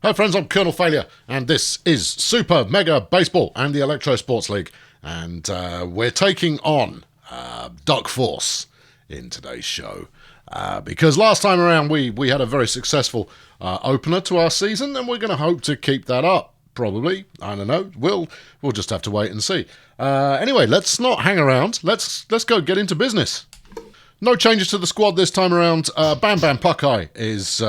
Hi friends, I'm Colonel Failure, and this is Super Mega Baseball and the Electro Sports League, and we're taking on Duck Force in today's show, because last time around we had a very successful opener to our season, and we're going to hope to keep that up, probably. I don't know, we'll just have to wait and see. Anyway, let's not hang around, let's go get into business. No changes to the squad this time around. Bam Bam Puckeye is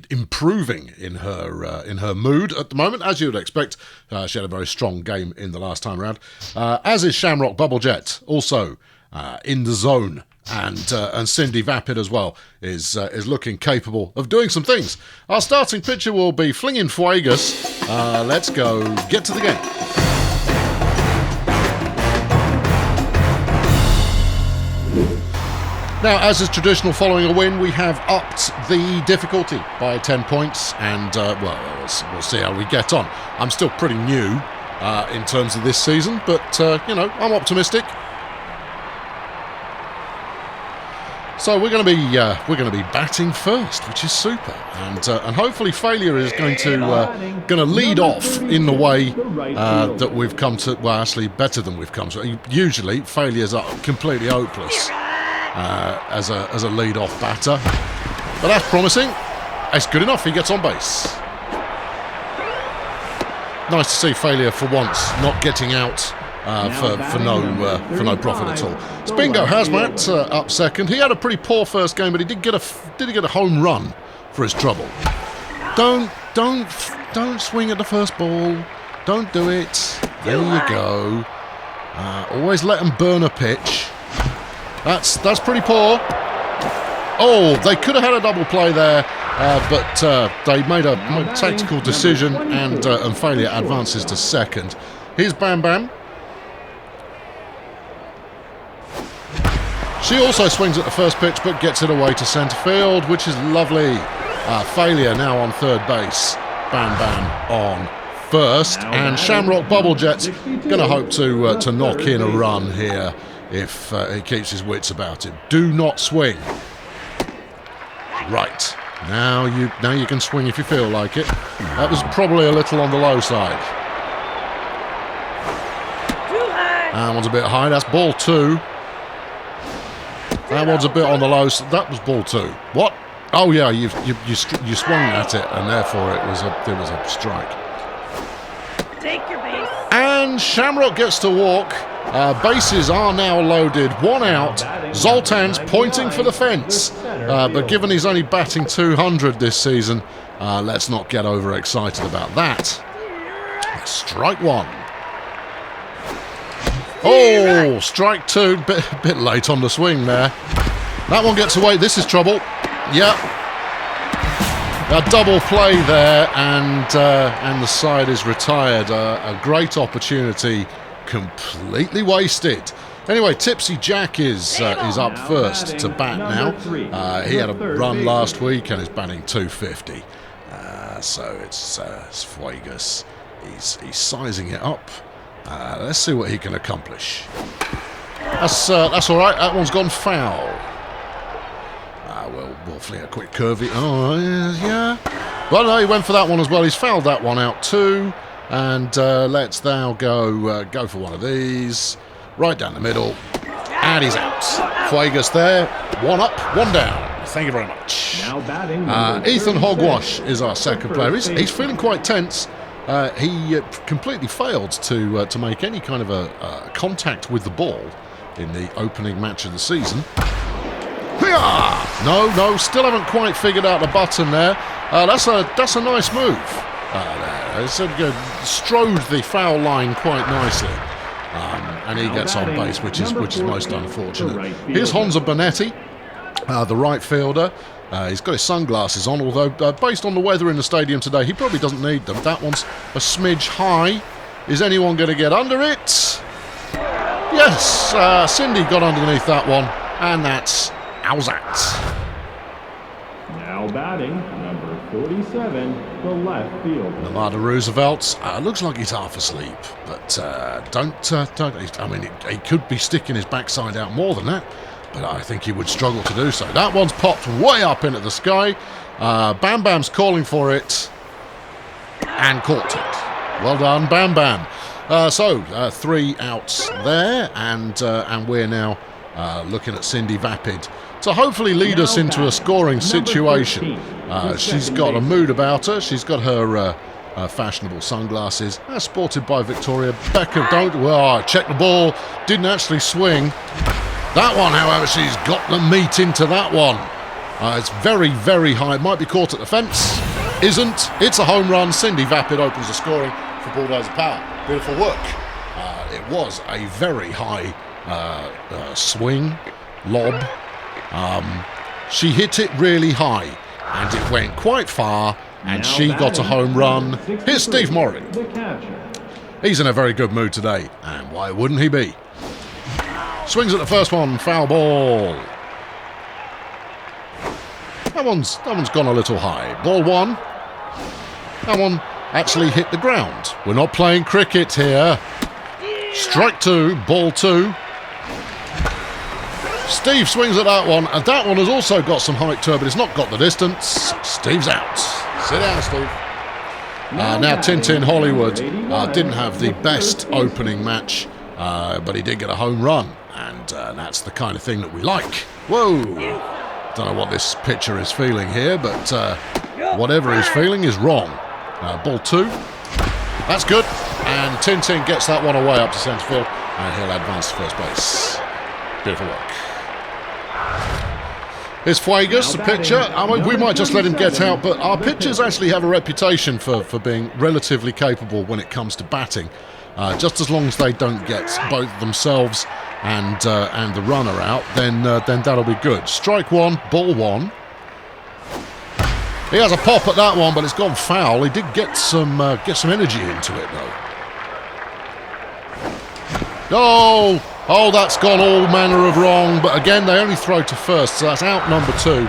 improving in her mood at the moment, as you would expect. She had a very strong game in the last time around. As is Shamrock Bubblejet, also in the zone, and Cindy Vapid as well is looking capable of doing some things. Our starting pitcher will be Flingin' Fuegas. Let's go get to the game. Now, as is traditional following a win, we have upped the difficulty by 10 points, and, we'll see how we get on. I'm still pretty new in terms of this season, but, I'm optimistic. So we're going to be batting first, which is super, and hopefully Failure is going to lead off in the way that we've come to. Well, actually, better than we've come to. Usually, Failures are completely hopeless as a lead-off batter, but that's promising. It's good enough. He gets on base. Nice to see Failure for once not getting out for no profit at all. Spingo Hazmat up second. He had a pretty poor first game, but he did get a home run for his trouble. Don't swing at the first ball. Don't do it. There you go. Always let them burn a pitch. That's pretty poor. Oh, they could have had a double play there, but they made a tactical decision, and Failure advances to second. Here's Bam Bam. She also swings at the first pitch, but gets it away to centre field, which is lovely. Failure now on third base. Bam Bam on first, and Shamrock Bubblejet's going to hope to knock in a run here if he keeps his wits about him. Do not swing. Right, now you can swing if you feel like it. That was probably a little on the low side. That one's a bit high. That's ball two. That one's a bit on the low. That was ball two. What? Oh yeah, you swung at it, and therefore it was a strike. Take your base. And Shamrock gets to walk. Bases are now loaded. One out. Zoltan's pointing for the fence. But given he's only batting 200 this season, let's not get overexcited about that. Strike one. Oh, strike two. Bit late on the swing there. That one gets away. This is trouble. Yep. A double play there, and the side is retired. A great opportunity, completely wasted. Anyway, Tipsy Jack is up first to bat now. He had a run last week and is batting 250. So it's Fuegas. He's sizing it up. Let's see what he can accomplish. That's all right. That one's gone foul. We'll fling a quick curvy. Oh yeah. Well, no, he went for that one as well. He's fouled that one out too. And let's now go for one of these. Right down the middle. And he's out. Fuegas there. One up, one down. Thank you very much. Now batting. Ethan Hogwash is our second player. He's feeling quite tense. He completely failed to make any kind of a contact with the ball in the opening match of the season. No, still haven't quite figured out the button there. That's a nice move. Strode the foul line quite nicely, and he gets on base, which is most unfortunate. Here's Honza Bonetti, the right fielder. He's got his sunglasses on, although based on the weather in the stadium today, he probably doesn't need them. That one's a smidge high. Is anyone going to get under it? Yes, Cindy got underneath that one, and that's Owzat. Now batting, number 47, the left field. Nevada Roosevelt looks like he's half asleep, but don't. I mean, he could be sticking his backside out more than that, but I think he would struggle to do so. That one's popped way up into the sky. Bam Bam's calling for it. and caught it. Well done, Bam Bam. So 3 outs there, and we're now looking at Cindy Vapid to hopefully lead us into a scoring situation. She's got a mood about her. She's got her fashionable sunglasses, as sported by Victoria Becca. Check the ball, didn't actually swing. That one, however, she's got the meat into that one. It's very, very high. It might be caught at the fence. Isn't. It's a home run. Cindy Vapid opens the scoring for Bulldozer Power. Beautiful work. It was a very high swing, lob. She hit it really high, and it went quite far, and she got a home run. Here's Steve Morin. He's in a very good mood today, and why wouldn't he be? Swings at the first one, foul ball. That one's gone a little high. Ball 1. That one actually hit the ground. We're not playing cricket here. Strike 2, ball 2. Steve swings at that one, and that one has also got some height to it, but it's not got the distance. Steve's out. Sit down, Steve. Now Tintin Hollywood didn't have the best opening match, but he did get a home run, and that's the kind of thing that we like. Whoa! Don't know what this pitcher is feeling here, but whatever he's feeling is wrong. Ball 2. That's good, and Tintin gets that one away up to centre field, and he'll advance to first base. Beautiful work. Here's Fuegas, the pitcher. I mean, we might just let him get out, but our pitchers actually have a reputation for being relatively capable when it comes to batting. Just as long as they don't get both themselves and the runner out, then that'll be good. Strike 1, ball 1. He has a pop at that one, but it's gone foul. He did get some energy into it, though. Oh, that's gone all manner of wrong, but again, they only throw to first, so that's out number 2.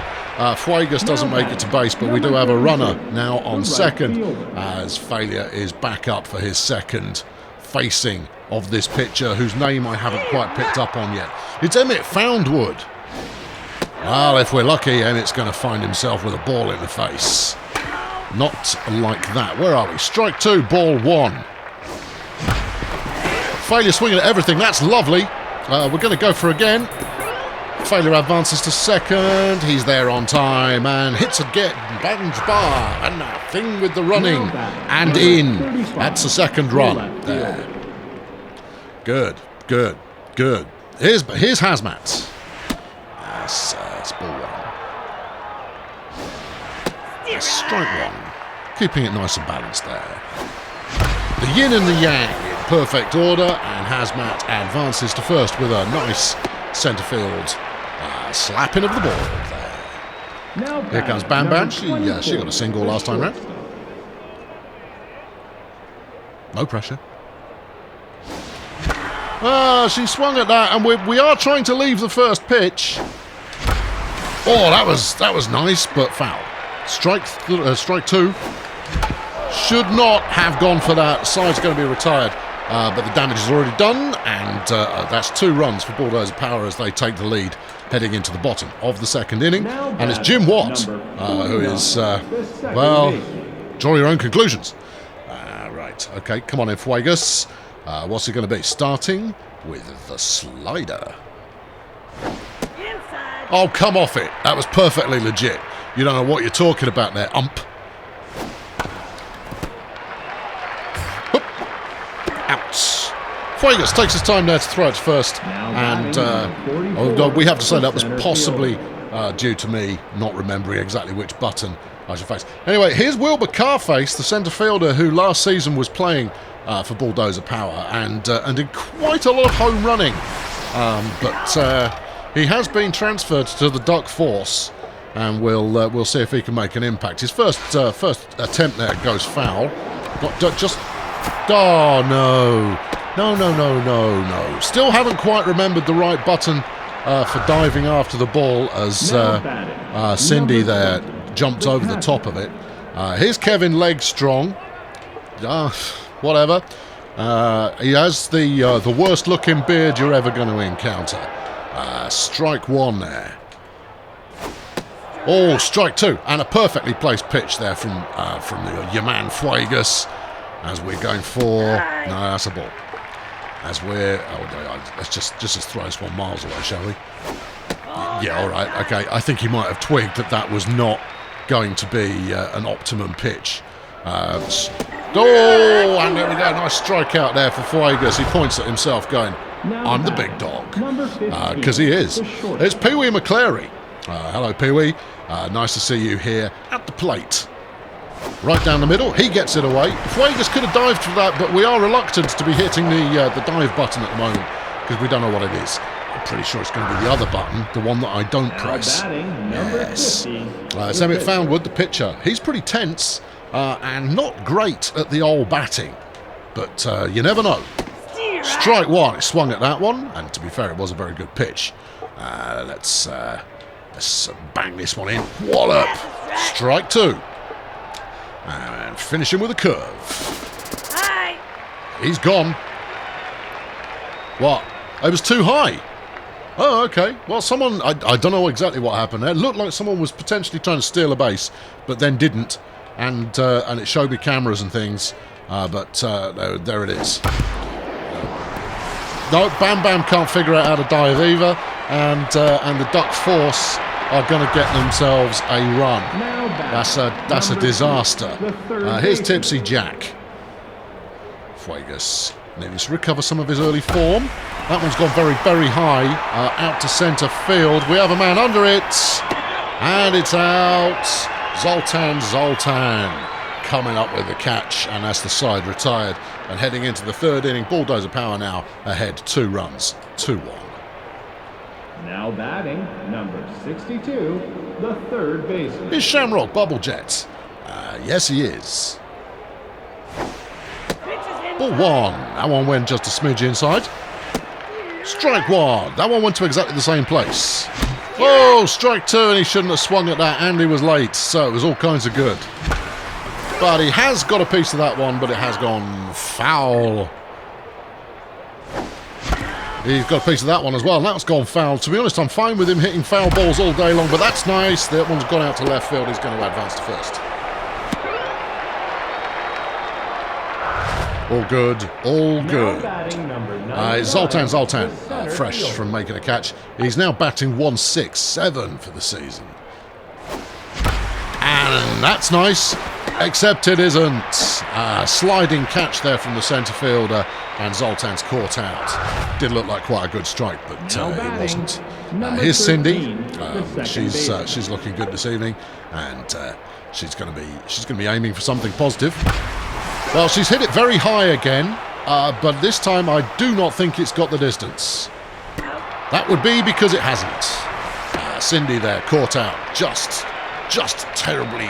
Fuegas doesn't make it to base, but we do have a runner now on second, as Failure is back up for his second facing of this pitcher, whose name I haven't quite picked up on yet. It's Emmett Foundwood. Well, if we're lucky, Emmett's going to find himself with a ball in the face. Not like that. Where are we? Strike 2, ball 1. Failure swinging at everything. That's lovely. We're going to go for again. Failure advances to second. He's there on time and hits again. Bangs bar. And that thing with the running. And in. That's the second run. There. Good. Here's Hazmat. That's ball 1. That's strike 1. Keeping it nice and balanced there. The yin and the yang. Perfect order, and Hazmat advances to first with a nice centre field slapping of the ball there. Here comes Bam Bam. She got a single last time round. No pressure. She swung at that, and we are trying to leave the first pitch. Oh, that was nice, but foul. Strike 2. Should not have gone for that. Side's going to be retired. But the damage is already done, and that's 2 runs for Bulldozer Power as they take the lead heading into the bottom of the second inning. And it's Jim Watt, who is, draw your own conclusions. Right, okay, come on in, Fuegas. What's it going to be? Starting with the slider. Oh, come off it. That was perfectly legit. You don't know what you're talking about there, ump. Outs. Fuegas takes his time there to throw it first, and we have to say that was possibly due to me not remembering exactly which button I should face. Anyway, here's Wilbur Carface, the centre fielder who last season was playing for Bulldozer Power and did quite a lot of home running, but he has been transferred to the Duck Force, and we'll see if he can make an impact. His first attempt there goes foul. Oh, no. No. Still haven't quite remembered the right button for diving after the ball as Cindy there jumped over the top of it. Here's Kevin Legstrong. Whatever. He has the worst looking beard you're ever going to encounter. Strike 1 there. Oh, strike two, and a perfectly placed pitch there from your man Fuegas, as we're going for. No, that's a ball. As we're. Let's just throw this one miles away, shall we? Yeah, all right, okay. I think he might have twigged that was not going to be an optimum pitch. Oh, and there we go. Nice strikeout there for Fuegas. He points at himself, going, "I'm the big dog," because he is. It's Pee Wee McClary. Hello, Pee Wee. Nice to see you here at the plate. Right down the middle, he gets it away. Fuegas could have dived for that, but we are reluctant to be hitting the dive button at the moment because we don't know what it is. I'm pretty sure it's going to be the other button, the one that I don't press. Yes. Emmett Foundwood, the pitcher. He's pretty tense and not great at the old batting, but you never know. Strike one. He swung at that one, and to be fair, it was a very good pitch. Let's bang this one in. Wallop. Strike two. And finish him with a curve. Hi. He's gone. What? It was too high. Oh, okay. Well, someone... I don't know exactly what happened there. It looked like someone was potentially trying to steal a base, but then didn't. And it showed me cameras and things. But there it is. No, Bam Bam can't figure out how to dive either. And the Duck Force are going to get themselves a run. That's a disaster. Here's Tipsy Jack. Fuegas needing to recover some of his early form. That one's gone very, very high, out to centre field. We have a man under it, and it's out. Zoltan coming up with the catch, and that's the side retired. And heading into the third inning, Bulldozer Power now ahead 2 runs, 2-1. Now batting, number 62, the third baseman. Is Shamrock Bubblejet? Yes, he is. Ball one. That one went just a smidge inside. Strike one. That one went to exactly the same place. Oh, strike two, and he shouldn't have swung at that, and he was late, so it was all kinds of good. But he has got a piece of that one, but it has gone foul. He's got a piece of that one as well, and that's gone foul. To be honest, I'm fine with him hitting foul balls all day long, but that's nice. That one's gone out to left field. He's going to advance to first. All good, all good. Zoltan, fresh from making a catch. He's now batting 167 for the season. And that's nice, except it isn't. Sliding catch there from the centre fielder, and Zoltan's caught out. Did look like quite a good strike, but it wasn't. Here's Cindy. She's looking good this evening, and she's going to be aiming for something positive. Well, she's hit it very high again, but this time I do not think it's got the distance. That would be because it hasn't. Cindy there, caught out just terribly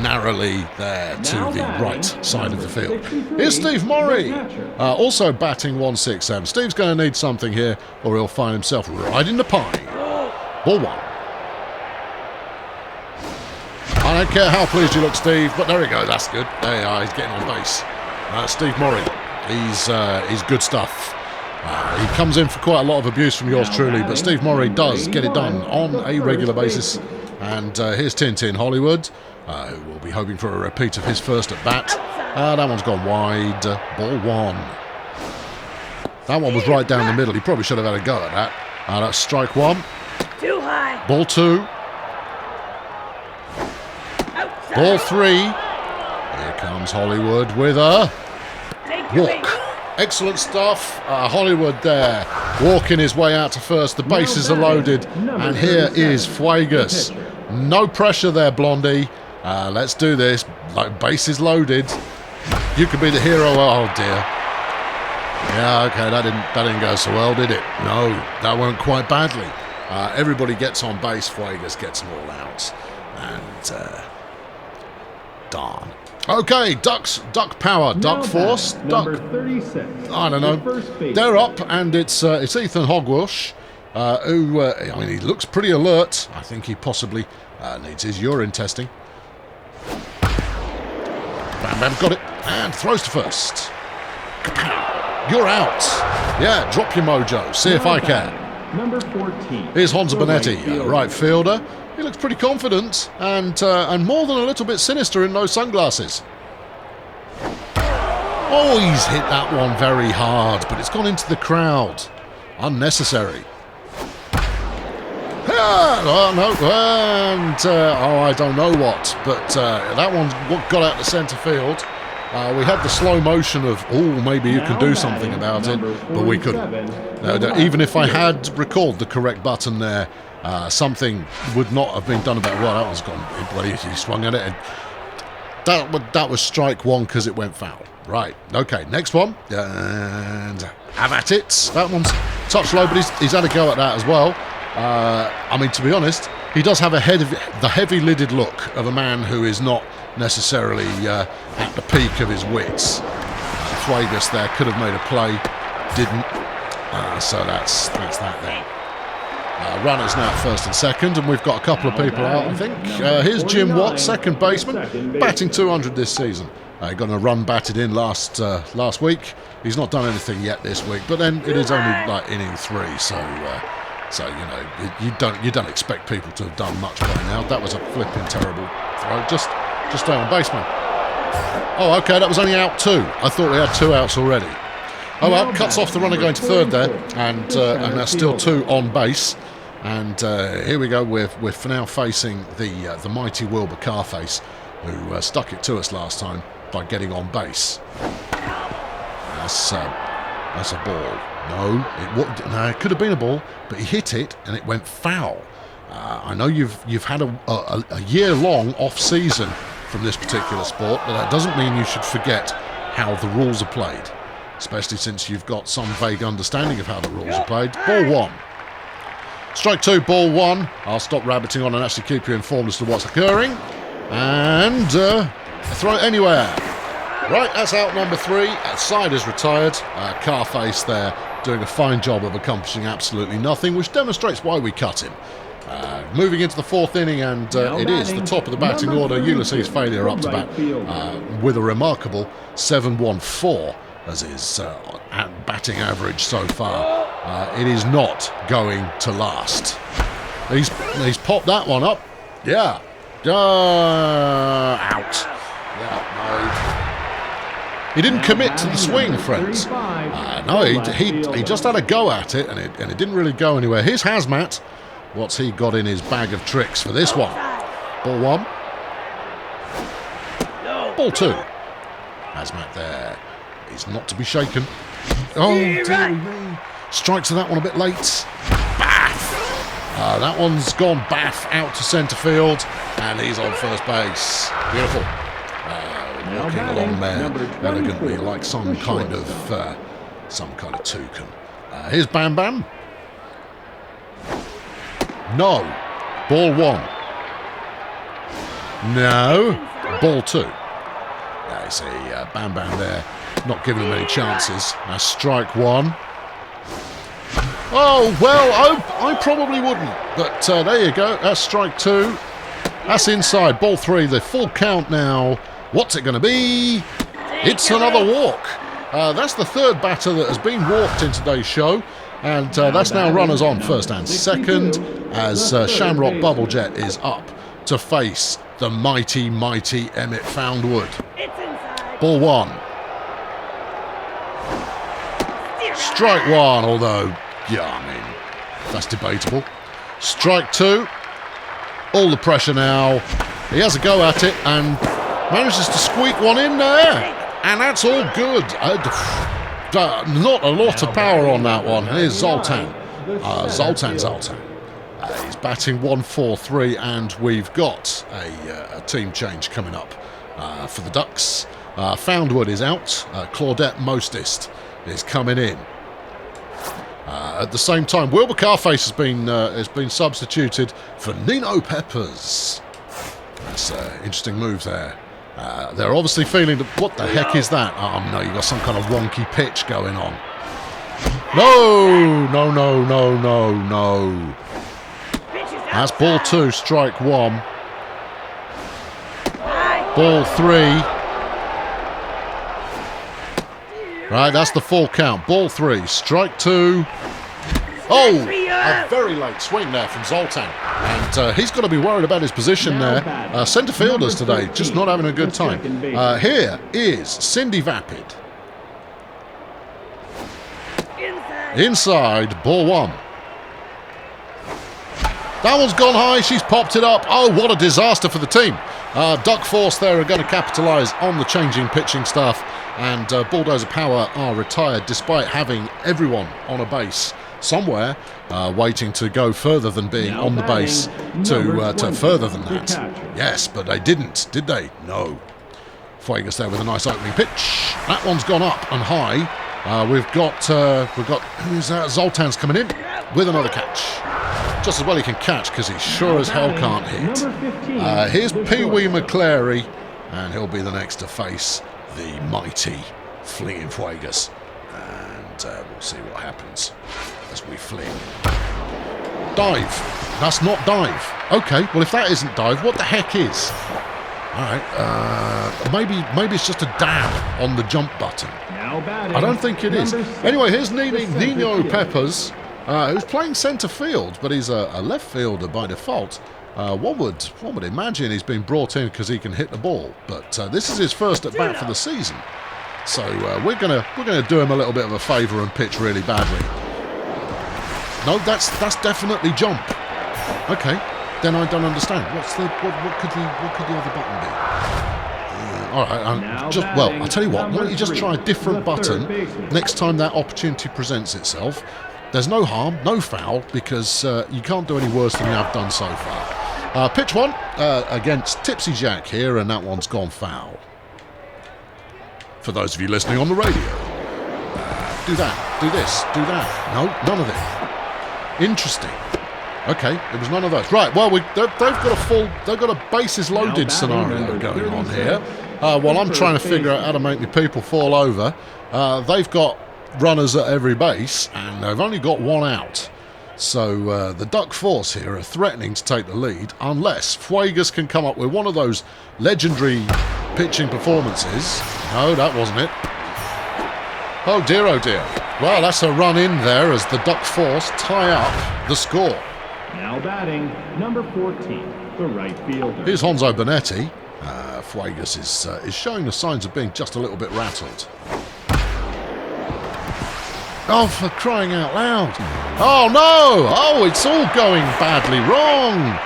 narrowly there to the right side of the field. Here's Steve Murray, also batting 167. Steve's going to need something here, or he'll find himself right in the pine. Ball one. I don't care how pleased you look, Steve, but there we go. That's good. There you are. He's getting on base. Steve Murray. He's good stuff. He comes in for quite a lot of abuse from yours truly, but Steve Murray does get it done on a regular basis. And here's Tintin Hollywood, who will be hoping for a repeat of his first at bat. That one's gone wide. Ball one. That one was right down the middle. He probably should have had a go at that. That's strike one. Too high. Ball two. Outside. Ball three. Here comes Hollywood with a walk. Excellent stuff. Hollywood there, walking his way out to first. The bases are loaded, and here is Fuegas. No pressure there, Blondie. Let's do this. Like, bases loaded. You could be the hero. Oh dear. Yeah, okay, that didn't go so well, did it? No, that went quite badly. Everybody gets on base. Fuegas gets them all out, and darn. Okay, Duck Power, Duck Force, Duck. 36, I don't know. They're up, and it's Ethan Hogwash, who he looks pretty alert. I think he possibly needs his urine testing. Bam Bam got it and throws to first. You're out. Yeah, drop your mojo. See if I can. number 14. Here's Honza the right Bonetti, fielder. right fielder. He looks pretty confident and more than a little bit sinister in those sunglasses. Oh, he's hit that one very hard, but it's gone into the crowd. Unnecessary. Oh, no, and I don't know what, but that one got out to centre field. We had the slow motion of, maybe you can do something about it, but we couldn't. Even if I had recalled the correct button there, something would not have been done about it. Well, that one's gone. Bloody, he swung at it. And that was strike one because it went foul. Right, okay, next one. And have at it. That one's touch low, but he's had a go at that as well. I mean, to be honest, he does have the heavy-lidded look of a man who is not necessarily at the peak of his wits. Fuegas there could have made a play, didn't. So that's that there. Runners now at first and second, and we've got a couple of people out, I think. Here's Jim Watt, second baseman, batting 200 this season. He got a run batted in last week. He's not done anything yet this week, but then it is only like inning 3, so you don't expect people to have done much by now. That was a flipping terrible throw, just stay on baseman. Oh, okay, that was only out 2. I thought we had 2 outs already. Oh well, cuts off the runner going to third there, and that's still 2 on base. And here we go. We're now facing the mighty Wilbur Carface, who stuck it to us last time by getting on base. That's a ball. No, it could have been a ball, but he hit it and it went foul. I know you've had a year-long off-season from this particular sport, but that doesn't mean you should forget how the rules are played, especially since you've got some vague understanding of how the rules are played. Ball 1. Strike 2, ball 1. I'll stop rabbiting on and actually keep you informed as to what's occurring. And throw it anywhere. Right, that's out number 3. Side is retired. Carface there doing a fine job of accomplishing absolutely nothing, which demonstrates why we cut him. Moving into the 4th inning, and it is the top of the batting order. Ulysses Failure up to bat with a remarkable 7.14 as his batting average so far. It is not going to last. He's popped that one up. Yeah. Out. Yeah, no. He didn't commit to the swing, friends. No, he just had a go at it, and it didn't really go anywhere. Here's Hazmat. What's he got in his bag of tricks for this one? Ball 1. Ball 2. Hazmat there. He's not to be shaken. Oh, dear me. Strikes to that one a bit late. Baff. That one's gone baff out to centre field, and he's on first base. Beautiful. Walking along there elegantly like some kind of toucan. Here's Bam Bam. No. Ball 1. No. Ball 2. I see Bam Bam there, not giving him any chances. Now strike 1. Oh, well, I probably wouldn't. But there you go. That's strike 2. That's inside. Ball 3. The full count now. What's it going to be? It's another walk. That's the 3rd batter that has been walked in today's show. And that's now runners on first and second as Shamrock Bubblejet is up to face the mighty, mighty Emmett Foundwood. Ball 1. Strike 1, although, yeah, I mean, that's debatable. Strike 2. All the pressure now. He has a go at it and manages to squeak one in there. And that's all good. Not a lot of power on that one. Here's Zoltan. Zoltan. He's batting 1-4-3, and we've got a team change coming up for the Ducks. Foundwood is out. Claudette Mostist is coming in. At the same time, Wilbur Carface has been substituted for Nino Peppers. That's an interesting move there. They're obviously feeling that, what the heck is that? Oh no, you've got some kind of wonky pitch going on. No. That's ball 2, strike 1. Ball 3. Right, that's the full count. Ball 3, strike 2. Oh! A very late swing there from Zoltan. And he's got to be worried about his position there. Centre fielders today, just not having a good time. Here is Cindy Vapid. Inside, ball one. That one's gone high. She's popped it up. Oh, what a disaster for the team. Duck Force there are going to capitalise on the changing pitching staff. And Bulldozer Power are retired despite having everyone on a base somewhere waiting to go further than being on the base to further than that. Yes, but they didn't, did they? No. Fuegas there with a nice opening pitch. That one's gone up and high. We've got who's that? Zoltan's coming in with another catch. Just as well he can catch because he sure as hell can't hit. Here's Pee Wee McClary, and he'll be the next to face the mighty Flinging Fuegas. And we'll see what happens as we fling. Dive. That's not dive. Okay, well if that isn't dive, what the heck is? Alright, maybe it's just a dab on the jump button. I don't think it is. Anyway, here's Nino Peppers, who's playing centre field, but he's a left fielder by default. One would imagine he's been brought in because he can hit the ball, but this is his first at bat for the season. So we're gonna do him a little bit of a favour and pitch really badly. No, that's definitely jump. Okay, then I don't understand. What could the other button be? All right, I'll tell you what. Why don't you just try a different button next time that opportunity presents itself? There's no harm, no foul, because you can't do any worse than you have done so far. Pitch one against Tipsy Jack here, and that one's gone foul. For those of you listening on the radio, do that, do this, do that. No, none of it. Interesting. Okay, it was none of those. Right, well, they've got a bases loaded scenario going on here. While I'm trying to figure out how to make the people fall over, they've got runners at every base, and they've only got one out. So the Duck Force here are threatening to take the lead, unless Fuegas can come up with one of those legendary pitching performances. No, that wasn't it. Oh dear, oh dear. Well, that's a run in there as the Duck Force tie up the score. Now batting, number 14, the right fielder. Here's Honzo Bonetti. Fuegas is showing the signs of being just a little bit rattled. Oh, for crying out loud. Oh, no! Oh, it's all going badly wrong.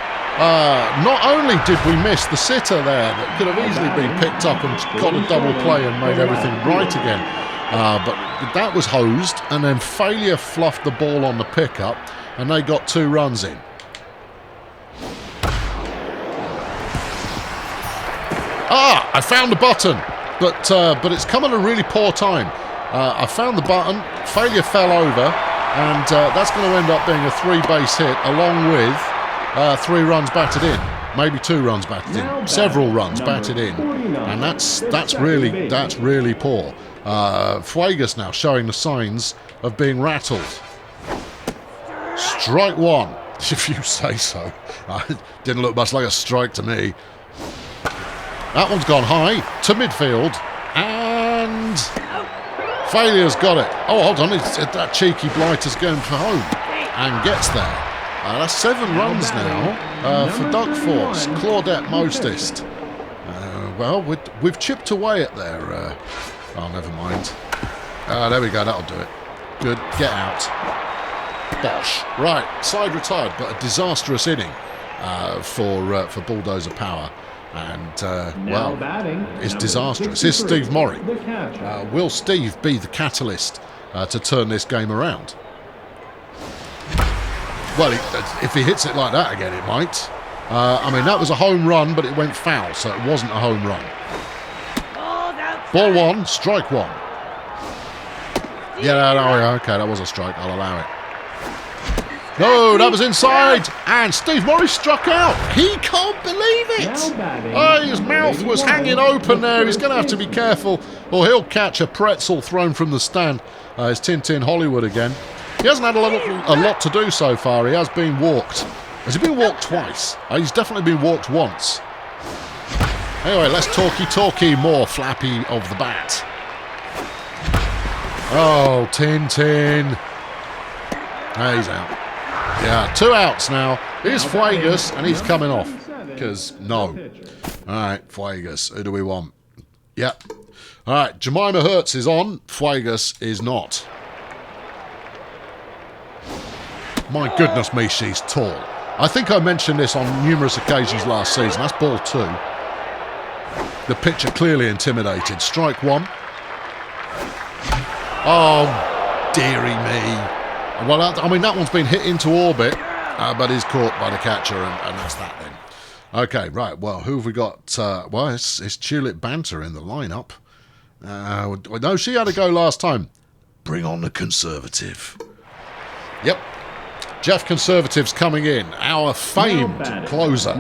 Not only did we miss the sitter there that could have easily been picked up and got a double play and made everything right again, but that was hosed, and then Failure fluffed the ball on the pickup, and they got 2 runs in. I found the button, but it's come at a really poor time. I found the button, Failure fell over, and that's going to end up being a 3-base hit along with 3 runs batted in, maybe 2 runs batted in, several runs batted in, and that's really poor. Fuegas now showing the signs of being rattled. Strike one, if you say so. Didn't look much like a strike to me. That one's gone high to midfield, and Failure's got it. Oh, hold on, that cheeky blighter's going for home and gets there. That's 7 runs now for Duck Force. Claudette Mostest. Well, we've chipped away at their... oh, never mind. There we go, that'll do it. Good, get out. Bosh. Right, side retired, but a disastrous inning for Bulldozer Power. And, well, it's disastrous. Here's Steve Murray. Will Steve be the catalyst to turn this game around? Well, if he hits it like that again, it might. I mean, that was a home run, but it went foul, so it wasn't a home run. Ball 1, strike 1. Yeah, no, okay, that was a strike. I'll allow it. No, that was inside, and Steve Murray struck out. He can't believe it. Oh, his mouth was hanging open there. He's going to have to be careful, or he'll catch a pretzel thrown from the stand. It's Tintin Hollywood again. He hasn't had a lot to do so far. He has been walked. Has he been walked twice? He's definitely been walked once. Anyway, less talky, more flappy of the bat. Oh, Tintin. He's out. Yeah, 2 outs now. Here's Fuegas, and he's coming off. Because, no. Alright, Fuegas. Who do we want? Yep. Alright, Jemima Hertz is on. Fuegas is not. My goodness me, she's tall. I think I mentioned this on numerous occasions last season. That's ball 2. The pitcher clearly intimidated. Strike 1. Oh, dearie me. Well, I mean, that one's been hit into orbit, but is caught by the catcher, and that's that then. Okay, right, well, who have we got? Well, it's Tulip Banter in the lineup. No, she had a go last time. Bring on the Conservative. Yep. Jeff Conservative's coming in. Our famed closer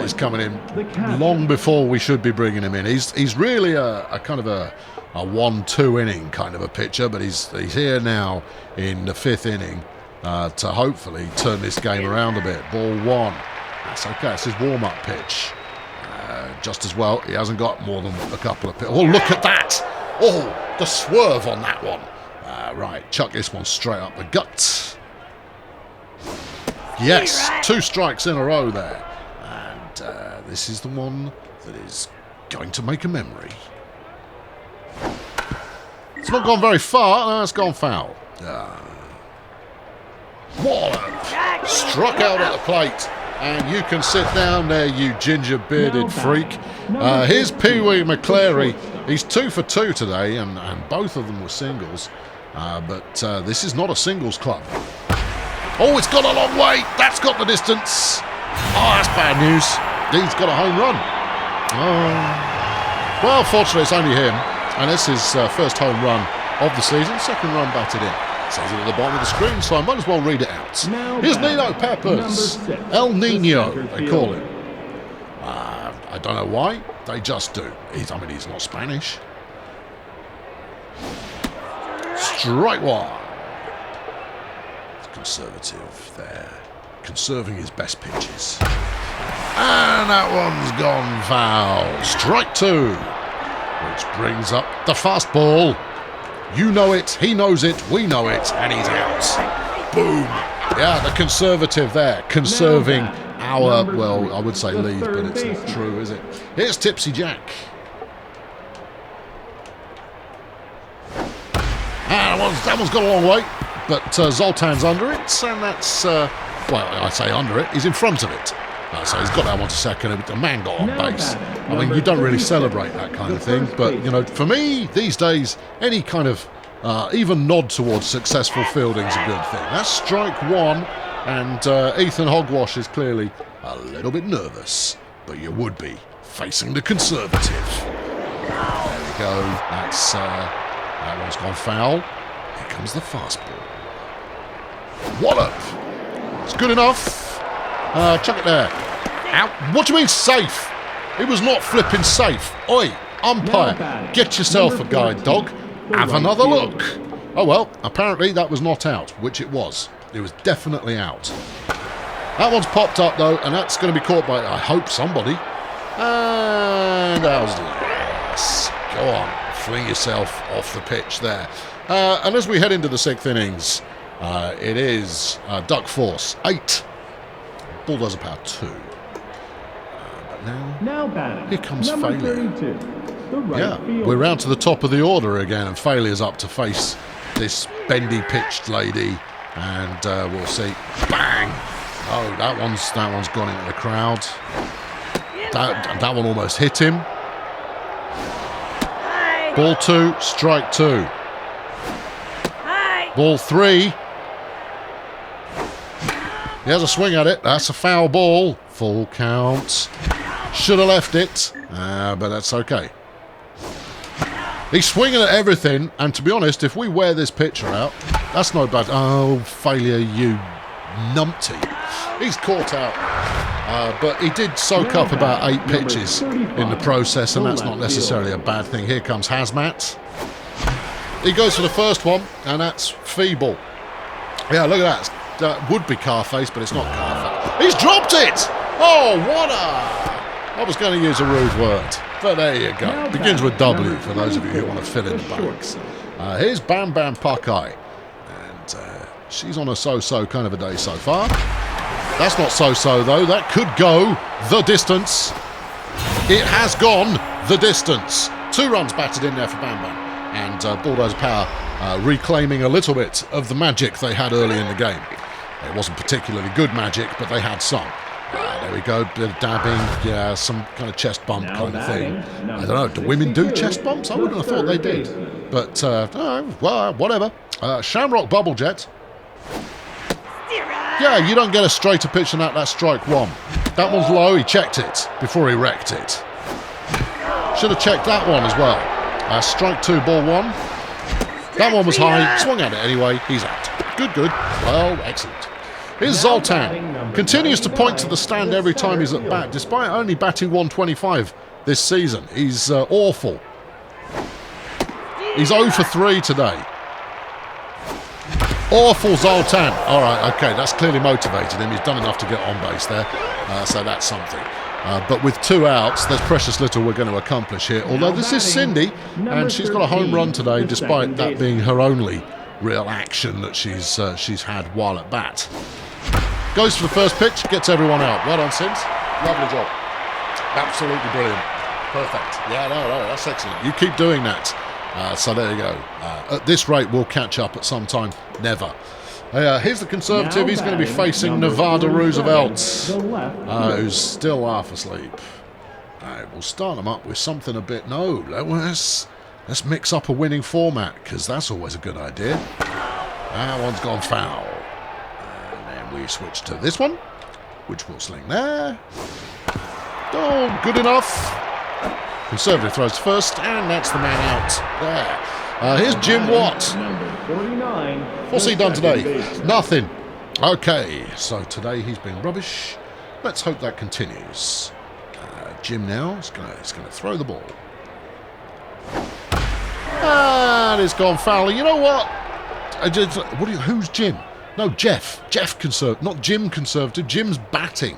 is coming in long before we should be bringing him in. He's really a kind of a 1-2 inning kind of a pitcher, but he's here now in the 5th inning to hopefully turn this game around a bit. Ball 1. That's okay. It's his warm-up pitch. Just as well, he hasn't got more than a couple of pitches. Oh, look at that! Oh, the swerve on that one. Right, chuck this one straight up the gut. Yes, 2 strikes in a row there. And this is the one that is going to make a memory. It's not gone very far. No, it's gone foul. Waller struck out at the plate. And you can sit down there, you ginger-bearded freak. Here's Pee Wee McClary. He's 2 for 2 today, and both of them were singles. But this is not a singles club. Oh, it's gone a long way. That's got the distance. Oh, that's bad news. He's got a home run. Well, fortunately, it's only him. And this is his first home run of the season. 2nd run batted in. It says it at the bottom of the screen, so I might as well read it out. Here's Nino Peppers. El Nino, they call him. I don't know why. They just do. He's not Spanish. Strike 1. Conservative there, conserving his best pitches. And that one's gone foul. Strike 2, which brings up the fastball. You know it, he knows it, we know it, and he's out. Boom. Yeah, the Conservative there, conserving our, well, I would say lead, but it's not true, is it? Here's Tipsy Jack. That one's gone a long way. But Zoltan's under it, and that's, well, I say under it, he's in front of it. So he's got that one to second, and the man got on base. I mean, you don't really celebrate that kind of thing, but, you know, for me, these days, any kind of even nod towards successful fielding is a good thing. That's strike 1, and Ethan Hogwash is clearly a little bit nervous, but you would be facing the Conservative. There we go. That's, that one's gone foul. Here comes the fastball. Wallop! It's good enough. Chuck it there. Out. What do you mean safe? It was not flipping safe. Oi, umpire, get yourself a guide dog. Have another look. Oh well, apparently that was not out, which it was. It was definitely out. That one's popped up though, and that's going to be caught by, I hope, somebody. And yes. Go on, fling yourself off the pitch there. And as we head into the 6th innings, it is Duck Force 8, Bulldozer Power 2. But now here comes Failure. We're round to the top of the order again, and Failure's up to face this bendy-pitched lady, and we'll see. Bang! Oh, that one's gone into the crowd. That one almost hit him. Ball 2, strike 2. Ball 3. He has a swing at it. That's a foul ball. Full count. Should have left it, but that's okay. He's swinging at everything, and to be honest, if we wear this pitcher out, that's no bad. Oh, Failure, you numpty. He's caught out, but he did soak up about 8 pitches in the process, and that's not necessarily a bad thing. Here comes Hazmat. He goes for the first one, and that's feeble. Yeah, look at that. That would be Carface, but it's not Carface. He's dropped it! Oh, what a... I was going to use a rude word, but there you go. Begins with W for those of you who want to fill in the blanks. Here's Bam Bam Puckeye. And She's on a so-so kind of a day so far. That's not so-so, though. That could go the distance. It has gone the distance. 2 runs batted in there for Bam Bam. And Bulldozer Power reclaiming a little bit of the magic they had early in the game. It wasn't particularly good magic, but they had some. There we go, bit of dabbing, yeah, some kind of chest bump kind of thing. I don't know, do women do chest bumps? I wouldn't have thought they did. But, well, whatever. Shamrock Bubble Jet. Yeah, you don't get a straighter pitch than that. That's strike 1. That one's low. He checked it before he wrecked it. Should have checked that one as well. Strike 2, ball 1. That one was high. Swung at it anyway. He's out. Good, good. Well, excellent. Here's Zoltan. Continues to point to the stand every time he's at bat, despite only batting 125 this season. He's awful. He's 0 for 3 today. Awful Zoltan. All right, okay, that's clearly motivated him. He's done enough to get on base there, so that's something. But with 2 outs, there's precious little we're going to accomplish here. Although this is Cindy, and she's got a home run today, despite that being her only real action that she's had while at bat. Goes for the first pitch, gets everyone out. Well done, Sims. Lovely job. Absolutely brilliant. Perfect. Yeah, no, that's excellent. You keep doing that. So there you go. At this rate, we'll catch up at some time. Never. Here's the Conservative. He's going to be facing Nevada Roosevelt, who's still half asleep. We'll start them up with something a bit... No, let's mix up a winning format, because that's always a good idea. That one's gone foul. And then we switch to this one, which will sling there. Oh, good enough. Conservative throws first, and that's the man out there. Here's Jim Watt. What's he done today? Nothing. Okay, so today he's been rubbish. Let's hope that continues. Jim now is going to throw the ball. And it's gone foul. You know what? Who's Jim? No, Jeff. Jeff Conservative, not Jim Conservative. Jim's batting.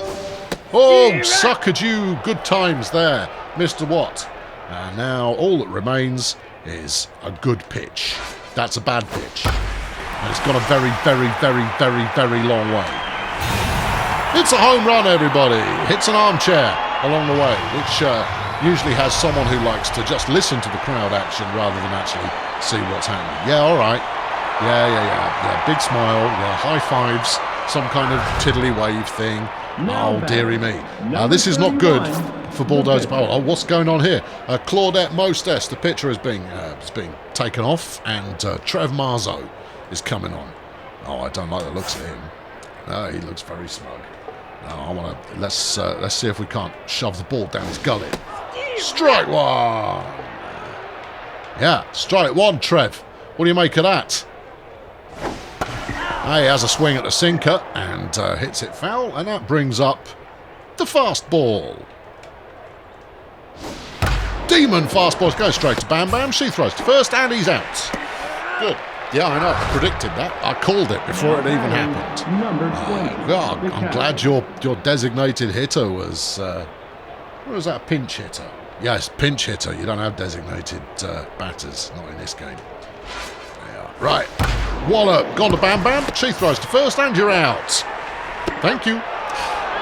Oh, suckered you. Good times there, Mr. Watt. And now all that remains is a good pitch. That's a bad pitch. And it's gone a very, very, very, very, very long way. It's a home run, everybody. Hits an armchair along the way, which usually has someone who likes to just listen to the crowd action rather than actually see what's happening. Yeah, all right. Yeah. Big smile. Yeah, high fives. Some kind of tiddly wave thing. Oh, dearie me. This is not good for Bulldozer Power. Oh, what's going on here? Claudette Mostes, the pitcher, is being taken off, and Trev Marzo is coming on. Oh, I don't like the looks of him. No, he looks very smug. No, I want to... Let's see if we can't shove the ball down his gullet. Strike 1! Yeah, strike 1, Trev. What do you make of that? He has a swing at the sinker and hits it foul, and that brings up the fastball. Demon fastball's going straight to Bam Bam. She throws to first, and he's out. Good. Yeah, I know. I predicted that. I called it before it even happened. God, I'm glad your designated hitter was... what was that, pinch hitter? Yes, pinch hitter. You don't have designated batters, not in this game. Yeah. Right. Wallop, gone to Bam Bam. She throws to first, and you're out. Thank you.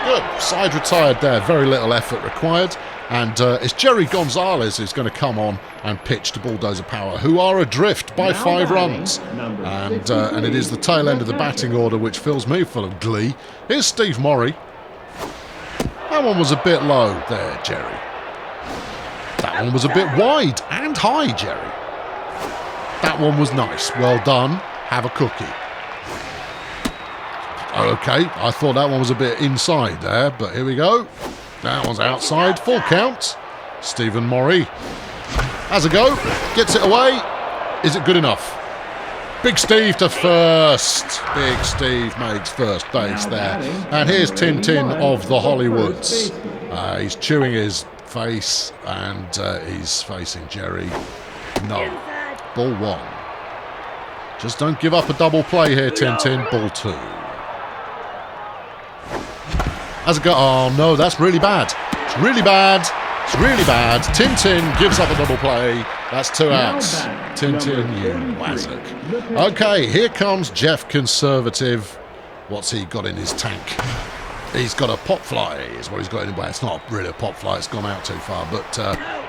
Good. Side retired there. Very little effort required. And it's Jerry Gonzalez who's going to come on and pitch to Bulldozer Power, who are adrift by 5 runs. And it is the tail end of the batting order which fills me full of glee. Here's Steve Morrie. That one was a bit low there, Jerry. That one was a bit wide and high, Jerry. That one was nice. Well done. Have a cookie. Okay, I thought that one was a bit inside there, but here we go. That one's outside. Full count. Stephen Morrie has a go. Gets it away. Is it good enough? Big Steve to first. Big Steve makes first base there. And here's Tintin of the Hollywoods. He's chewing his face, and he's facing Jerry. No. Ball 1. Just don't give up a double play here, Tintin. Ball 2. As a go. Oh, no, that's really bad. It's really bad. It's really bad. Tintin gives up a double play. That's 2 outs. Continue, Wazzock. Okay, here comes Jeff Conservative. What's he got in his tank? He's got a pop fly, is what he's got in. Well, it's not really a pop fly, it's gone out too far, but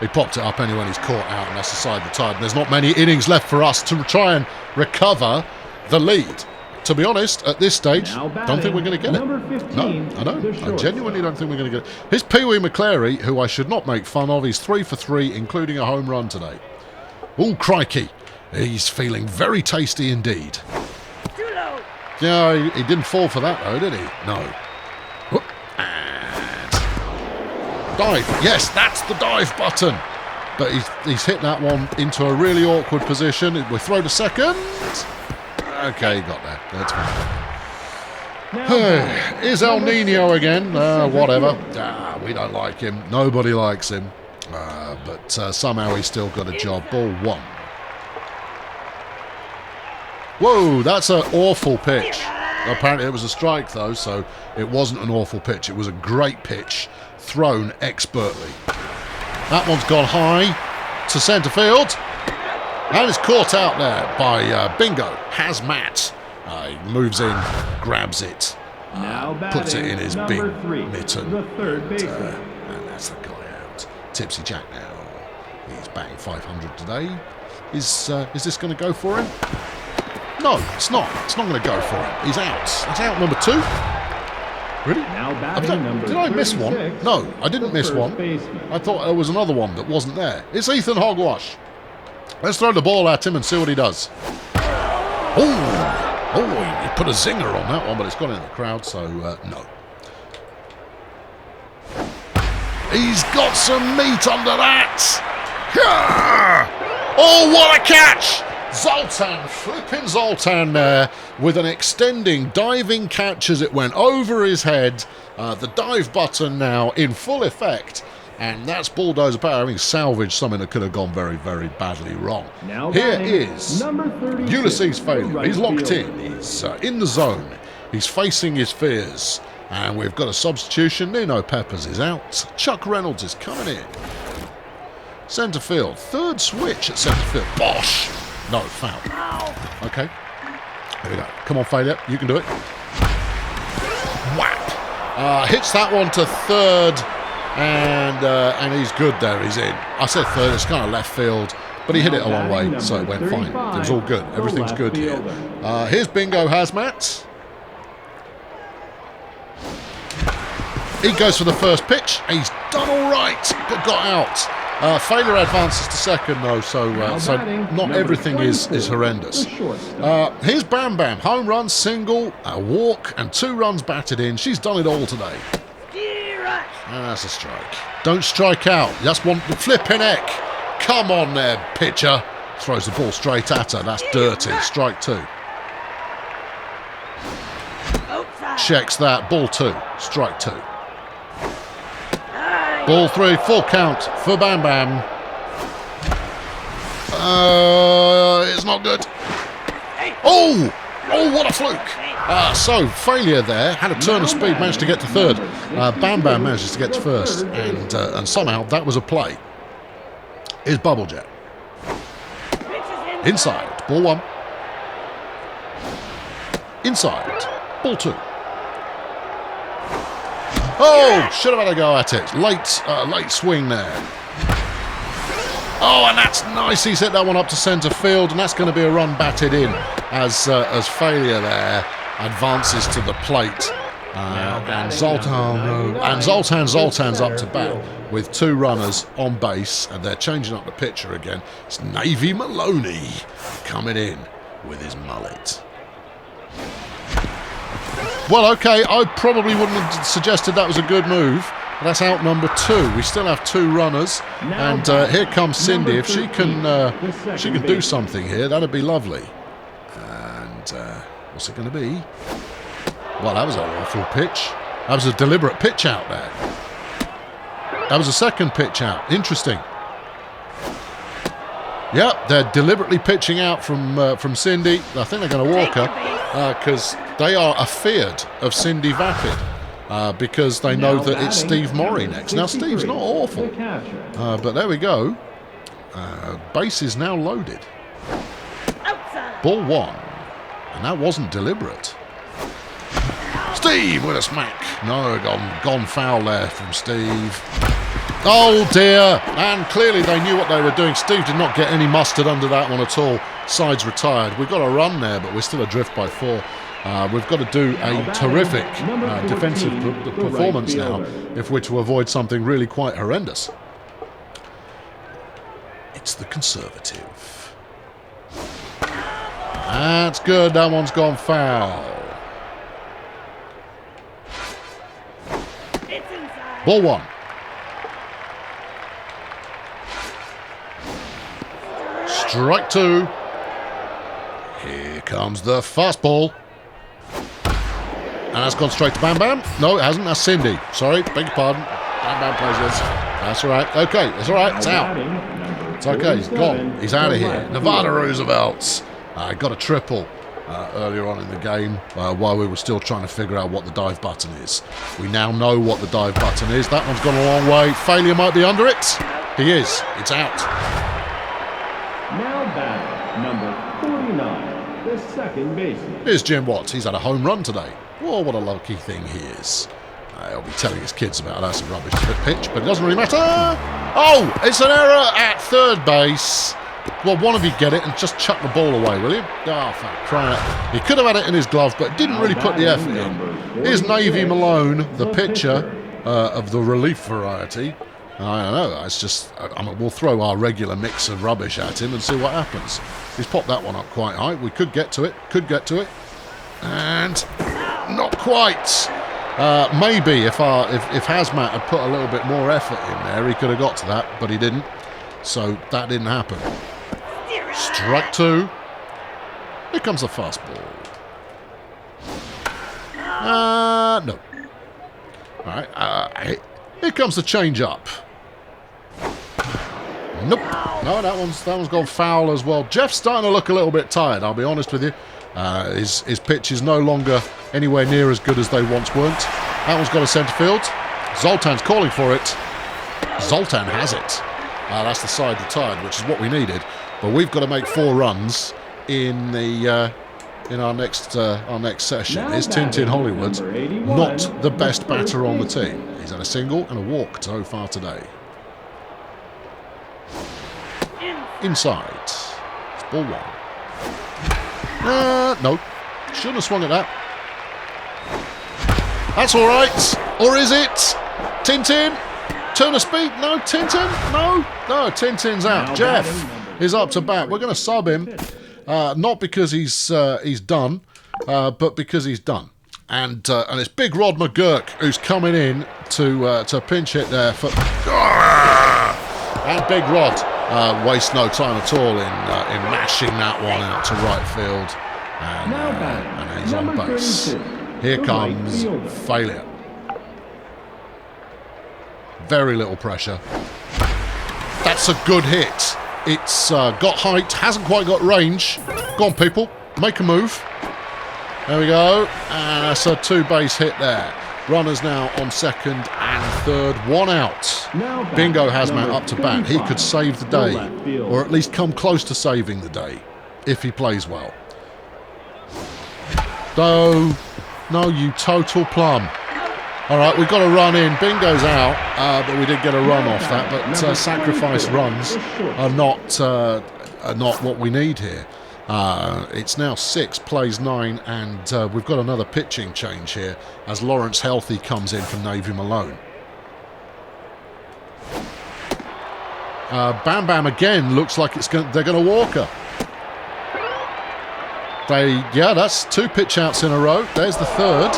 he popped it up anyway and he's caught out, and that's the side retired. And there's not many innings left for us to try and recover the lead. To be honest, at this stage, don't think we're going to get it. No, I don't. I genuinely don't think we're going to get it. Here's Pee Wee McClary, who I should not make fun of. He's 3 for 3, including a home run today. Oh, crikey. He's feeling very tasty indeed. Yeah, he didn't fall for that, though, did he? No. And dive. Yes, that's the dive button. But he's hit that one into a really awkward position. We throw to second. Okay, he got there. That's fine. Is El Nino again? Whatever. We don't like him. Nobody likes him. But somehow he's still got a job. Ball 1. Whoa, that's an awful pitch. Apparently it was a strike, though, so it wasn't an awful pitch. It was a great pitch, thrown expertly. That one's gone high to centre field. And it's caught out there by Bingo. Hazmat. He moves in, grabs it, puts it in his big mitten. And that's the guy out. Tipsy Jack now. He's batting 500 today. Is this going to go for him? No, it's not. It's not going to go for him. He's out. That's out number 2. Really? Did I miss one? No, I didn't miss one. I thought there was another one that wasn't there. It's Ethan Hogwash. Let's throw the ball at him and see what he does. Oh, he put a zinger on that one, but it's gone in the crowd, so no. He's got some meat under that. Oh, what a catch! Flipping Zoltan there with an extending, diving catch as it went over his head. The dive button now in full effect. And that's Bulldozer Power having salvaged something that could have gone very, very badly wrong. Here is Ulysses Failure. He's locked in. He's in the zone. He's facing his fears. And we've got a substitution. Nino Peppers is out. Chuck Reynolds is coming in. Centre field. Third switch at centre field. Bosh! No, foul. Okay. Here we go. Come on, Failure. You can do it. Whap! Hits that one to third. And he's good there. He's in. I said third. It's kind of left field. But he hit it a long way, so it went fine. It was all good. Everything's good here. Here's Bingo Hazmat. He goes for the first pitch. He's done all right, but got out. Failure advances to second, though, so not everything is horrendous. Here's Bam Bam. Home run, single, a walk, and 2 runs batted in. She's done it all today. And that's a strike. Don't strike out. That's one flipping heck. Come on there, pitcher. Throws the ball straight at her. That's dirty. Strike 2. Checks that. Ball 2. Strike 2. Ball 3. Full count for Bam Bam. It's not good. Oh, what a fluke. So, Failure there. Had a turn of speed. Managed to get to third. Bam Bam manages to get to first. And somehow that was a play. Here's Bubble Jet. Inside. Ball 1. Inside. Ball 2. Oh, should have had a go at it. Late swing there. Oh, and that's nice. He's hit that one up to centre field, and that's going to be a run batted in as Failure there advances to the plate. And Zoltan's up to bat with 2 runners on base, and they're changing up the pitcher again. It's Navy Maloney coming in with his mullet. Well, okay, I probably wouldn't have suggested that was a good move. That's out number 2. We still have 2 runners, and here comes Cindy. If she can do something here, that'd be lovely. And what's it going to be? Well, that was an awful pitch. That was a deliberate pitch out there. That was a second pitch out. Interesting. Yep, they're deliberately pitching out from Cindy. I think they're going to walk her because they are afeared of Cindy Vapid because they know that it's Steve Morey next. Now, Steve's not awful, but there we go. Base is now loaded. Outside. Ball 1. And that wasn't deliberate. Steve with a smack. No, gone foul there from Steve. Oh dear. And clearly they knew what they were doing. Steve did not get any mustard under that one at all. Sides retired. We've got a run there, but we're still adrift by 4. We've got to do a terrific defensive performance now if we're to avoid something really quite horrendous. It's the conservative. That's good. That one's gone foul. It's inside. Ball 1. Strike 2. Here comes the fastball. And that's gone straight to Bam Bam. No, it hasn't. That's Cindy. Sorry, beg your pardon. Bam Bam plays this. That's all right. Okay, it's all right. It's out. It's okay. He's gone. He's out of here. Nevada Roosevelt's got a triple earlier on in the game while we were still trying to figure out what the dive button is. We now know what the dive button is. That one's gone a long way. Failure might be under it. He is. It's out. Now batting, number 49, the second baseman. Here's Jim Watts. He's had a home run today. Oh, what a lucky thing he is. He'll be telling his kids about that's a rubbish pitch, but it doesn't really matter. Oh, it's an error at third base. Well, one of you get it and just chuck the ball away, will you? Oh, for crying out. He could have had it in his glove, but didn't really put the effort in. Here's Navy Malone, the pitcher of the relief variety. I don't know. It's just we'll throw our regular mix of rubbish at him and see what happens. He's popped that one up quite high. We could get to it. And not quite. Maybe if Hazmat had put a little bit more effort in there, he could have got to that, but he didn't. So that didn't happen. Strike 2. Here comes the fastball. No. All right. Here comes the change-up. Nope. No, that one's gone foul as well. Jeff's starting to look a little bit tired, I'll be honest with you. His pitch is no longer anywhere near as good as they once weren't. That one's got a centre field. Zoltan's calling for it. Zoltan has it. That's the side retired, which is what we needed. But we've got to make 4 runs in our next session. Here's Tintin Hollywood, not the best batter on the team. He's had a single and a walk so far today. Inside. It's ball 1. No. Shouldn't have swung at that. That's all right. Or is it? Tintin? Turn of speed? No. Tintin? No, Tintin's out. Jeff is up to bat. We're going to sub him. Not because he's done, but because he's done. And it's Big Rod McGurk who's coming in to pinch hit there for. And Big Rod wastes no time at all in mashing that one out to right field. And he's on base. Here comes failure. Very little pressure. That's a good hit. It's got height, hasn't quite got range. Go on, people, make a move. There we go. And that's a 2-base hit there. Runners now on second and third. 1 out. Bingo Hazmat up to bat. He could save the day, or at least come close to saving the day, if he plays well. No, you total plum. All right, we've got a run in. Bingo's out, but we did get a run off that. But sacrifice runs are not what we need here. It's now 6, plays 9, and we've got another pitching change here as Lawrence Healthy comes in from Navy Malone. Bam Bam again looks like they're going to walk her. That's 2 pitch outs in a row. There's the third.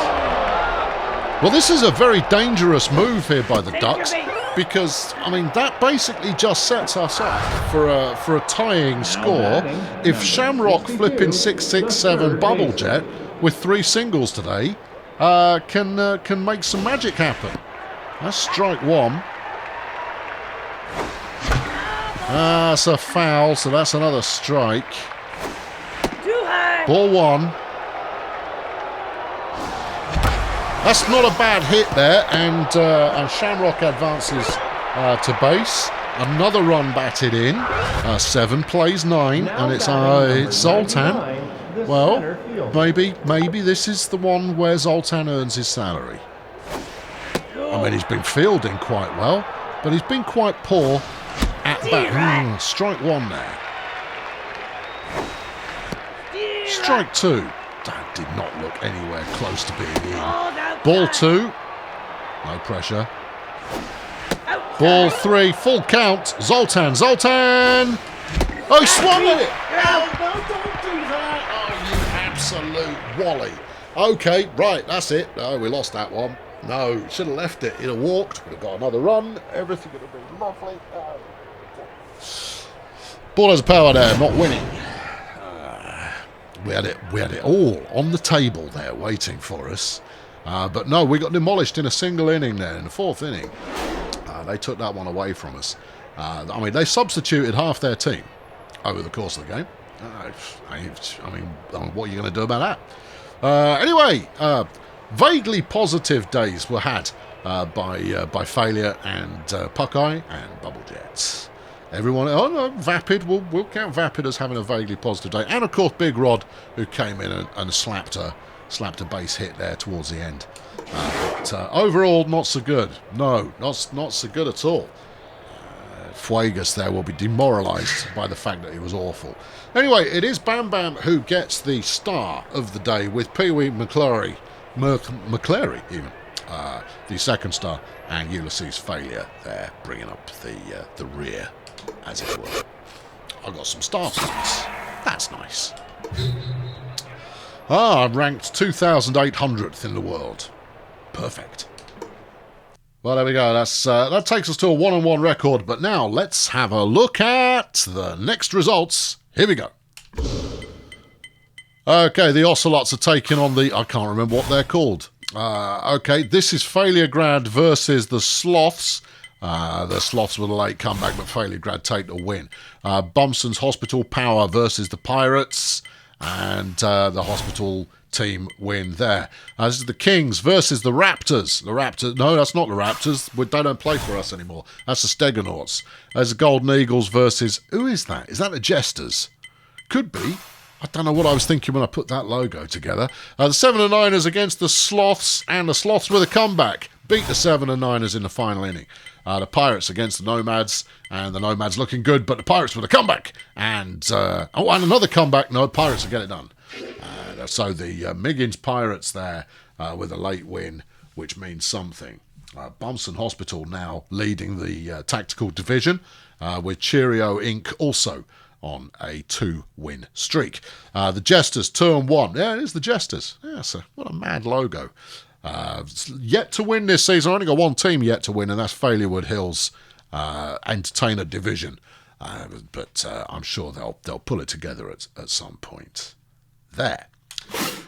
Well, this is a very dangerous move here by the Ducks because, I mean, that basically just sets us up for a tying score. If Shamrock flipping 6-6-7 bubble jet with 3 singles today can make some magic happen. That's strike 1. That's a foul, so that's another strike. Too high. Ball 1. That's not a bad hit there, and Shamrock advances to base. Another run batted in. 7 plays 9, and it's Zoltan. Well, maybe this is the one where Zoltan earns his salary. I mean, he's been fielding quite well, but he's been quite poor at bat. Strike 1 there. Strike 2. That did not look anywhere close to being in. Ball 2. No pressure. Ball 3. Full count. Zoltan. Oh, he swung at it. Oh, no, don't do that. Oh, you absolute wally. Okay, right, that's it. Oh, we lost that one. No, should have left it. He'd have walked. Would have got another run. Everything would have been lovely. Bulldozer Power there, not winning. We had it all on the table there waiting for us. But no, we got demolished in a single inning there, in the 4th inning. They took that one away from us. I mean, they substituted half their team over the course of the game. I mean, what are you going to do about that? Anyway, vaguely positive days were had by Failure and Puckeye and Bubble Jets. Everyone, oh no, Vapid, we'll count Vapid as having a vaguely positive day. And of course, Big Rod, who came in and slapped a base hit there towards the end. But overall, not so good. No, not so good at all. Fuegas there will be demoralised by the fact that he was awful. Anyway, it is Bam Bam who gets the star of the day with Pee Wee McClary even, the 2nd star, and Ulysses Failure there, bringing up the rear, as it were. I got some star points. That's nice. I'm ranked 2,800th in the world. Perfect. Well, there we go. That takes us to a 1-on-1 record. But now let's have a look at the next results. Here we go. Okay, the Ocelots are taking on I can't remember what they're called. Okay, this is Failure Grad versus the Sloths. The Sloths with a late comeback, but Failure Grad take the win. Bumson's Hospital Power versus the Pirates. And the Hospital team win there. This is the Kings versus the Raptors. No, that's not the Raptors. They don't play for us anymore. That's the Stegonauts. There's the Golden Eagles versus... Who is that? Is that the Jesters? Could be. I don't know what I was thinking when I put that logo together. The 7 and 9ers against the Sloths, and the Sloths with a comeback. Beat the 7 and 9ers in the final inning. The Pirates against the Nomads, and the Nomads looking good, but the Pirates with a comeback. And another comeback. No, Pirates will get it done. So the Miggins Pirates there with a late win, which means something. Bumson Hospital now leading the tactical division, with Cheerio Inc. also on a 2-win streak. The Jesters 2-1. Yeah, it is the Jesters. Yeah, so what a mad logo. Yet to win this season. I've only got one team yet to win, and that's Failurewood Hills Entertainer Division. But I'm sure they'll pull it together at some point. There.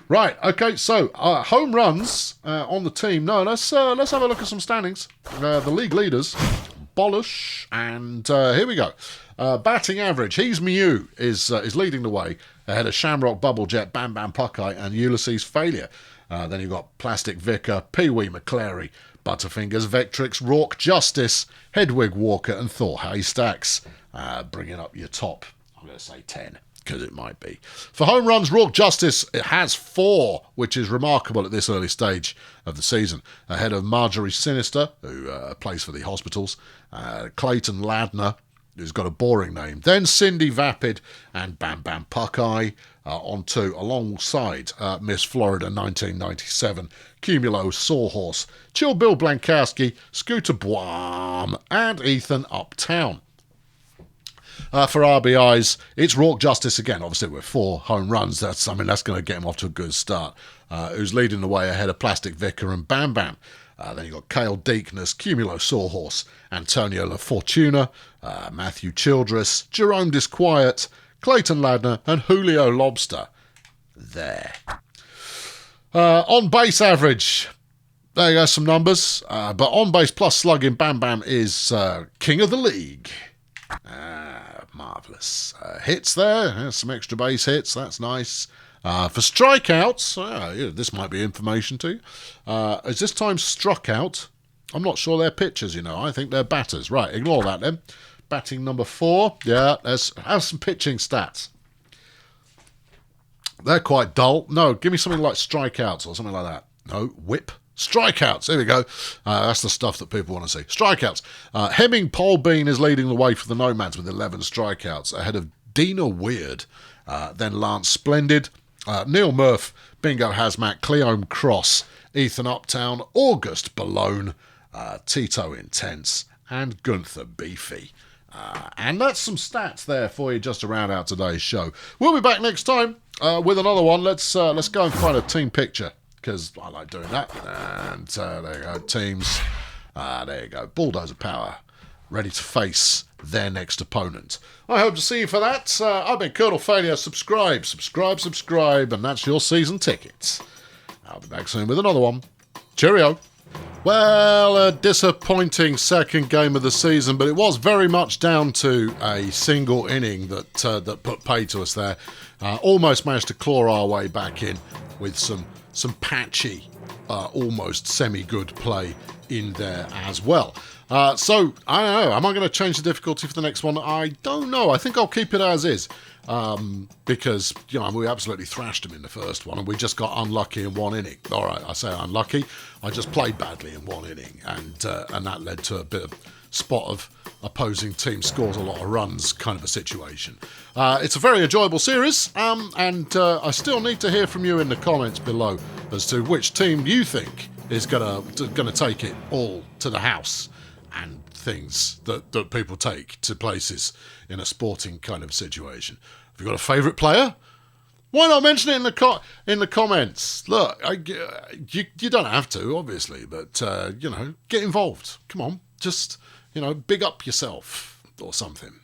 Right, okay, so home runs on the team. No, let's have a look at some standings. The league leaders, Bolush, and here we go. Batting average, He's Mew is leading the way ahead of Shamrock, Bubble Jet, Bam Bam Puckeye, and Ulysses Failure. Then you've got Plastic Vicar, Pee Wee McClary, Butterfingers, Vectrix, Rourke Justice, Hedwig Walker, and Thor Haystacks, bringing up your top, I'm going to say 10, because it might be. For home runs, Rourke Justice, it has 4, which is remarkable at this early stage of the season, ahead of Marjorie Sinister, who plays for the Hospitals, Clayton Ladner, who's got a boring name, then Cindy Vapid and Bam Bam Puckeye on 2, alongside Miss Florida 1997, Cumulo Sawhorse, Chill Bill Blankowski, Scooter Boam, and Ethan Uptown. For RBIs, it's Rourke Justice again, obviously with 4 home runs. That's going to get him off to a good start. Who's leading the way ahead of Plastic Vicar and Bam Bam. Then you've got Cale Deaconess, Cumulo Sawhorse, Antonio La Fortuna, Matthew Childress, Jerome Disquiet, Clayton Ladner, and Julio Lobster. There. On base average, there you go, some numbers. But on base plus slugging, Bam Bam is king of the league. Marvellous. Hits there, some extra base hits, that's nice. For strikeouts, this might be information to you. Is this time struck out? I'm not sure they're pitchers, I think they're batters. Right, ignore that then. batting number 4. Yeah, let's have some pitching stats. They're quite dull. No, give me something like strikeouts or something like that. No, whip. Strikeouts. There we go. That's the stuff that people want to see. Strikeouts. Hemming Polbean is leading the way for the Nomads with 11 strikeouts, ahead of Dina Weird, then Lance Splendid, Neil Murph, Bingo Hazmat, Cleome Cross, Ethan Uptown, August Balone, Tito Intense, and Gunther Beefy. And that's some stats there for you just to round out today's show. We'll be back next time with another one. Let's go and find a team picture, because I like doing that. And there you go, teams. There you go, Bulldozer Power, ready to face their next opponent. I hope to see you for that. I've been Colonel Failure. Subscribe, and that's your season ticket. I'll be back soon with another one. Cheerio. Well, a disappointing second game of the season, but it was very much down to a single inning that put pay to us there. Almost managed to claw our way back in with some patchy, almost semi-good play in there as well. So, I don't know, am I going to change the difficulty for the next one? I don't know. I think I'll keep it as is. Because, we absolutely thrashed them in the first one and we just got unlucky in one inning. All right, I say unlucky. I just played badly in one inning and that led to a bit of spot of opposing team scores a lot of runs kind of a situation. It's a very enjoyable series and I still need to hear from you in the comments below as to which team you think is gonna take it all to the house and things that people take to places in a sporting kind of situation. Have you got a favourite player? Why not mention it in the comments? Look, you don't have to, obviously, but get involved. Come on, just big up yourself or something.